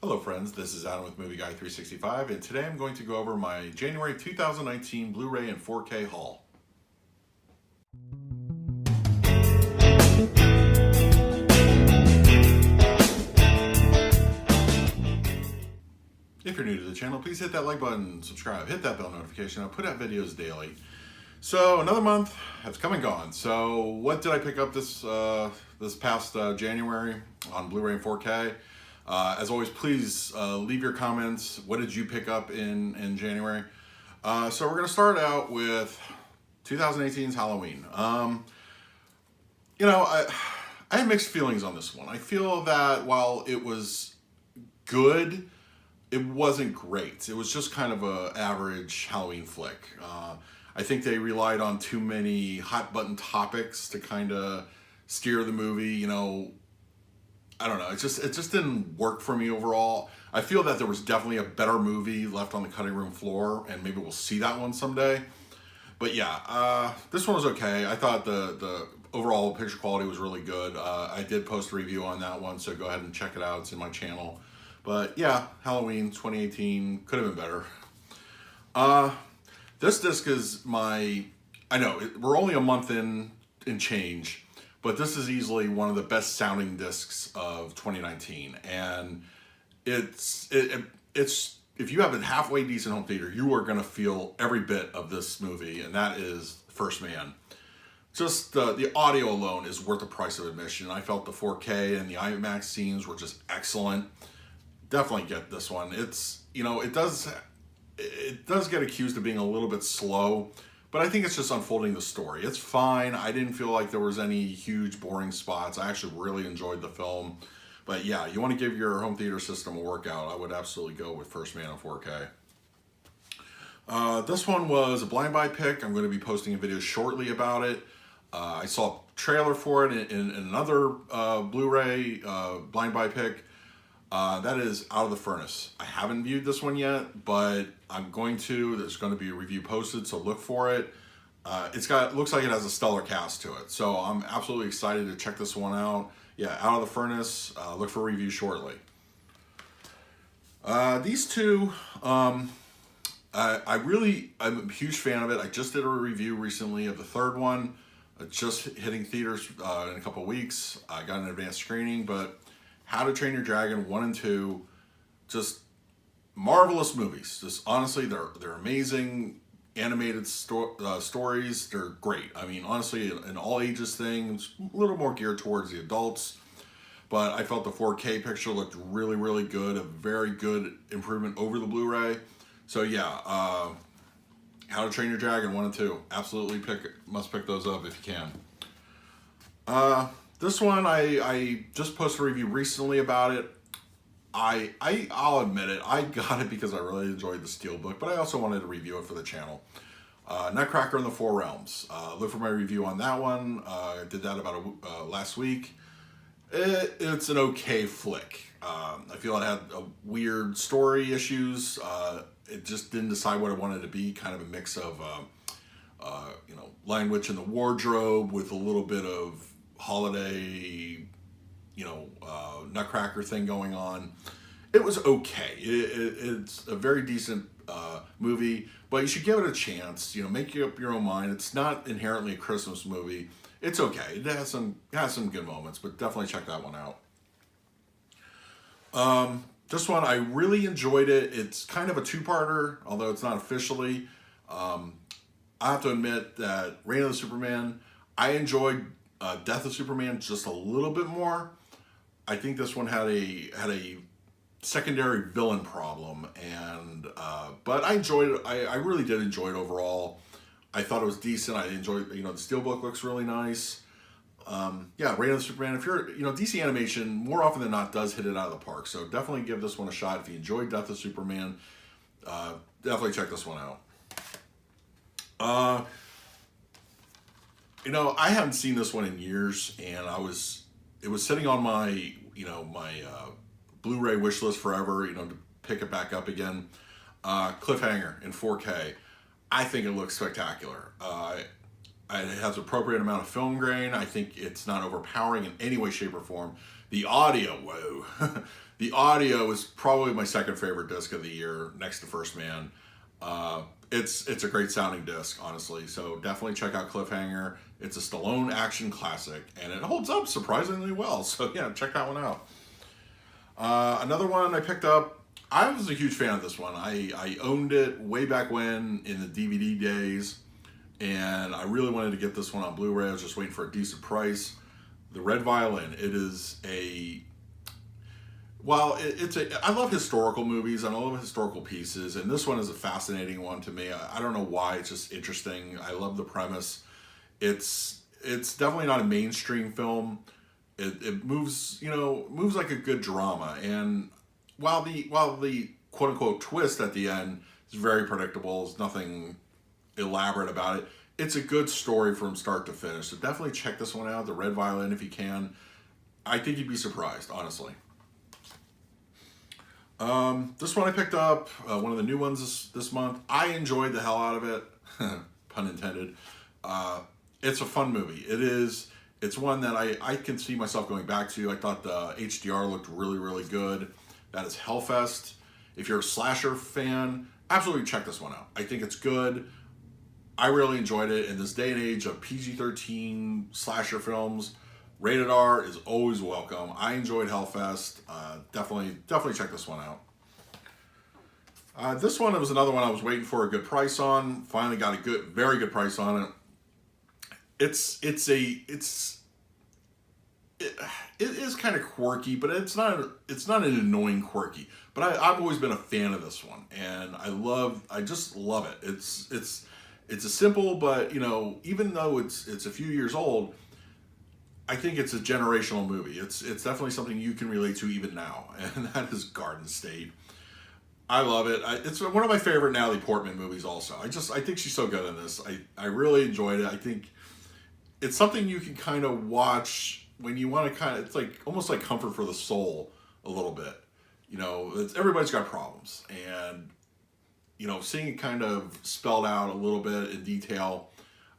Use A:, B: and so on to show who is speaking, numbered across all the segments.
A: Hello friends, this is Adam with Movie Guy 365, and today I'm going to go over my January 2019 Blu-ray and 4K haul. If you're new to the channel, please hit that like button, subscribe, hit that bell notification. I put out videos daily. So another month has come and gone. So what did I pick up this past January on Blu-ray and 4K? As always, please leave your comments. What did you pick up in January? So we're going to start out with 2018's Halloween. I had mixed feelings on this one. I feel that while it was good, it wasn't great. It was just kind of an average Halloween flick. I think they relied on too many hot button topics to kind of steer the movie, I don't know. It just didn't work for me overall. I feel that there was definitely a better movie left on the cutting room floor, and maybe we'll see that one someday. But yeah, this one was okay. I thought the overall picture quality was really good. I did post a review on that one, so go ahead and check it out. It's in my channel. But yeah, Halloween 2018 could have been better. This disc is I know, we're only a month in change, but this is easily one of the best sounding discs of 2019. And it's if you have a halfway decent home theater, you are going to feel every bit of this movie, and that is First Man. Just the audio alone is worth the price of admission. I felt the 4K and the IMAX scenes were just excellent. Definitely get this one. It's, it does get accused of being a little bit slow, but I think it's just unfolding the story. It's fine. I didn't feel like there was any huge boring spots. I actually really enjoyed the film. But yeah, you want to give your home theater system a workout, I would absolutely go with First Man on 4K. This one was a blind buy pick. I'm going to be posting a video shortly about it. I saw a trailer for it in another Blu-ray blind buy pick. That is Out of the Furnace. I haven't viewed this one yet, but I'm going to. There's going to be a review posted, so look for it. Looks like it has a stellar cast to it, so I'm absolutely excited to check this one out. Yeah, Out of the Furnace. Look for a review shortly. These two, I'm a huge fan of it. I just did a review recently of the third one. Just hitting theaters in a couple of weeks. I got an advanced screening, but How to Train Your Dragon 1 and 2, just marvelous movies. Just honestly, they're amazing animated stories. They're great. I mean, honestly, an all ages thing. It's a little more geared towards the adults, but I felt the 4K picture looked really, really good. A very good improvement over the Blu-ray. So yeah, How to Train Your Dragon 1 and 2. Absolutely must pick those up if you can. This one, I just posted a review recently about it. I'll admit it, I got it because I really enjoyed the Steelbook, but I also wanted to review it for the channel. Nutcracker in the Four Realms. Look for my review on that one. I did that about last week. It's an okay flick. I feel it had weird story issues. It just didn't decide what it wanted to be. Kind of a mix of, Lion Witch in the Wardrobe with a little bit of holiday, Nutcracker thing going on. It was okay. It's a very decent movie, but you should give it a chance. Make up your own mind. It's not inherently a Christmas movie. It's okay. It has some good moments, but definitely check that one out. This one, I really enjoyed it. It's kind of a two-parter, although it's not officially. I have to admit that Reign of the Superman, I enjoyed Death of Superman just a little bit more. I think this one had a secondary villain problem, and but I enjoyed it. I really did enjoy it overall. I thought it was decent. I enjoyed, the Steelbook looks really nice. Yeah, Reign of the Superman. If you're, DC Animation more often than not does hit it out of the park. So definitely give this one a shot. If you enjoyed Death of Superman, definitely check this one out. I haven't seen this one in years, and it was sitting on my, my Blu-ray wish list forever, to pick it back up again. Cliffhanger in 4K. I think it looks spectacular. It has appropriate amount of film grain. I think it's not overpowering in any way, shape, or form. The audio, whoa. The audio is probably my second favorite disc of the year, next to First Man. It's a great sounding disc, honestly. So definitely check out Cliffhanger. It's a Stallone action classic, and it holds up surprisingly well. So yeah, check that one out. Another one I picked up. I was a huge fan of this one. I owned it way back when in the DVD days, and I really wanted to get this one on Blu-ray. I was just waiting for a decent price. The Red Violin. It is I love historical movies and I love historical pieces, and this one is a fascinating one to me. I don't know why, it's just interesting. I love the premise. It's definitely not a mainstream film. It moves, moves like a good drama, and while the quote unquote twist at the end is very predictable, there's nothing elaborate about it. It's a good story from start to finish. So definitely check this one out, The Red Violin, if you can. I think you'd be surprised, honestly. This one I picked up, one of the new ones this month. I enjoyed the hell out of it, pun intended. It's a fun movie. It's one that I can see myself going back to. I thought the HDR looked really, really good. That is Hellfest. If you're a slasher fan, absolutely check this one out. I think it's good. I really enjoyed it. In this day and age of PG-13 slasher films, rated R is always welcome. I enjoyed Hellfest. Definitely check this one out. This one was another one I was waiting for a good price on. Finally got a very good price on it. It is kind of quirky, but it's not an annoying quirky. But I've always been a fan of this one, and I just love it. It's a simple, but even though it's a few years old, I think it's a generational movie. It's definitely something you can relate to even now, and that is Garden State. I love it. It's one of my favorite Natalie Portman movies also. I think she's so good in this. I really enjoyed it. I think it's something you can kind of watch when you want to it's like almost like comfort for the soul a little bit. Everybody's got problems, and seeing it kind of spelled out a little bit in detail,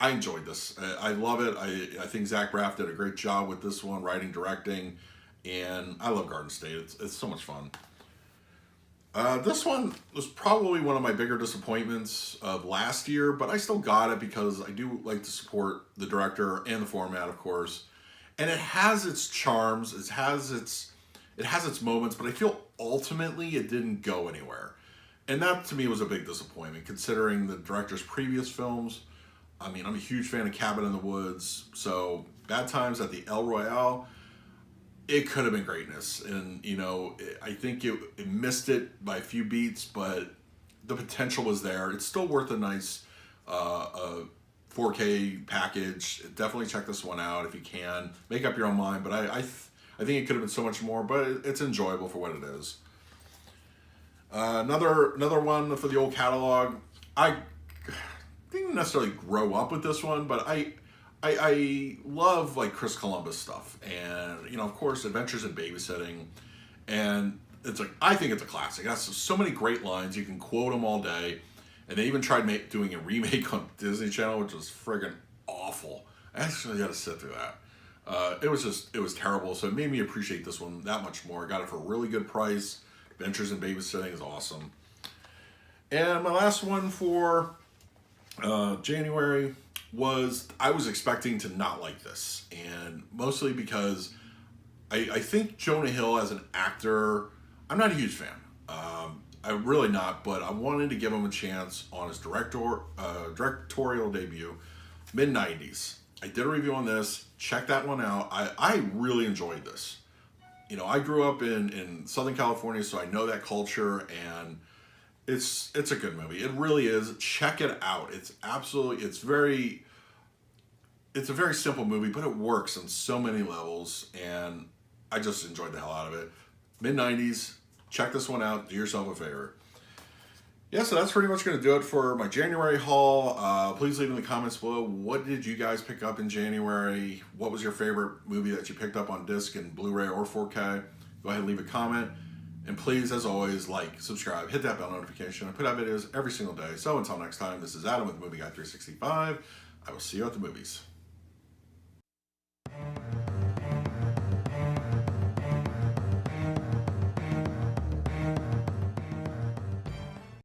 A: I enjoyed this. I love it. I think Zach Braff did a great job with this one, writing, directing, and I love Garden State. It's so much fun. This one was probably one of my bigger disappointments of last year, but I still got it because I do like to support the director and the format, of course. And it has its charms. It has its moments, but I feel ultimately it didn't go anywhere. And that to me was a big disappointment, considering the director's previous films. I mean, I'm a huge fan of Cabin in the Woods, so Bad Times at the El Royale, it could have been greatness. And, I think it missed it by a few beats, but the potential was there. It's still worth a nice 4K package. Definitely check this one out if you can. Make up your own mind, but I think it could have been so much more, but it's enjoyable for what it is. Another one for the old catalog. I didn't necessarily grow up with this one, but I love like Chris Columbus stuff, and of course Adventures in Babysitting, and I think it's a classic. It has so many great lines, you can quote them all day, and they even tried doing a remake on Disney Channel, which was friggin' awful. I actually had to sit through that. It was terrible, so it made me appreciate this one that much more. I got it for a really good price. Adventures in Babysitting is awesome. And my last one for January was, I was expecting to not like this, and mostly because I think Jonah Hill as an actor, I'm not a huge fan. I'm really not, but I wanted to give him a chance on his directorial debut, mid-90s. I did a review on this. Check that one out. I really enjoyed this. I grew up in Southern California, so I know that culture, and it's a good movie. It really is. Check it out. It's a very simple movie, but it works on so many levels, and I just enjoyed the hell out of it. Mid-90s. Check this one out. Do yourself a favor. Yeah, so that's pretty much going to do it for my January haul. Please leave in the comments below, what did you guys pick up in January? What was your favorite movie that you picked up on disc in Blu-ray or 4K? Go ahead and leave a comment. And please, as always, like, subscribe, hit that bell notification. I put out videos every single day. So until next time, this is Adam with Movie Guy 365. I will see you at the movies.